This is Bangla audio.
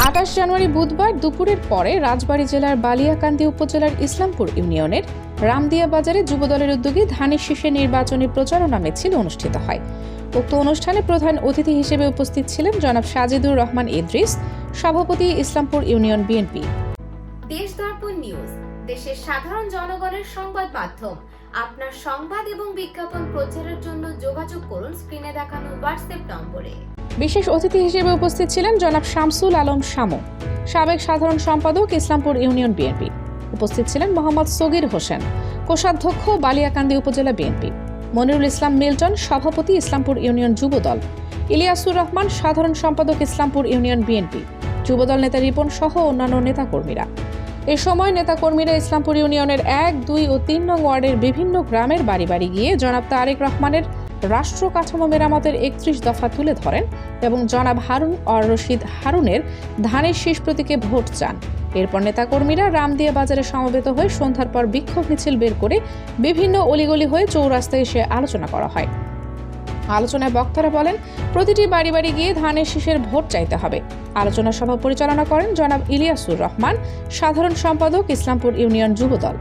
28 জানুয়ারি বুধবার দুপুরের পরে রাজবাড়ী জেলার বালিয়াকান্দি উপজেলার ইসলামপুর ইউনিয়নের রামদিয়া বাজারে যুবদলের উদ্যোগে ধানের শীষে নির্বাচনী প্রচারণা মিছিল অনুষ্ঠিত হয়। উক্ত অনুষ্ঠানে প্রধান অতিথি হিসেবে উপস্থিত ছিলেন জনাব সাজিদুর রহমান ইদ্রিস, সভাপতি ইসলামপুর ইউনিয়ন বিএনপি। দেশ দর্পণ নিউজ, দেশের সাধারণ জনগণের সংবাদ মাধ্যম। আপনার সংবাদ এবং বিজ্ঞাপন প্রচারের জন্য যোগাযোগ করুন স্ক্রিনে দেখানো হোয়াটসঅ্যাপ নম্বরে। বিশেষ অতিথি হিসেবে উপস্থিত ছিলেন জনাব শামসুল আলম শামু, সাবেক সাধারণ সম্পাদক ইসলামপুর ইউনিয়ন বিএনপি। উপস্থিত ছিলেন মোহাম্মদ সগির হোসেন, কোষাধ্যক্ষ বালিয়াকান্দি উপজেলা বিএনপি, মনিরুল ইসলাম মিল্টন, সভাপতি ইসলামপুর ইউনিয়ন যুবদল, ইলিয়াসুর রহমান, সাধারণ সম্পাদক ইসলামপুর ইউনিয়ন বিএনপি, যুবদল নেতা রিপন সহ অন্যান্য নেতাকর্মীরা। এ সময় নেতাকর্মীরা ইসলামপুর ইউনিয়নের 1, 2 ও 3 নং ওয়ার্ডের বিভিন্ন গ্রামের বাড়ি বাড়ি গিয়ে জনাব তারেক রহমানের রাষ্ট্র কাঠামো মেরামতের 31 দফা তুলে ধরেন এবং জনাব হারুন অর রশিদ হারুনের ধানের শীষ প্রতীকে ভোট চান। এরপর নেতাকর্মীরা রামদিয়া বাজারে সমবেত হয়ে সন্ধ্যার পর বিক্ষোভ মিছিল বের করে বিভিন্ন অলিগলি হয়ে চৌরাস্তায় এসে আলোচনা করা হয়। আলোচনায় বক্তারা বলেন, প্রতিটি বাড়ি বাড়ি গিয়ে ধানের শীষের ভোট চাইতে হবে। আলোচনা সভা পরিচালনা করেন জনাব ইলিয়াসুর রহমান, সাধারণ সম্পাদক ইসলামপুর ইউনিয়ন যুবদল।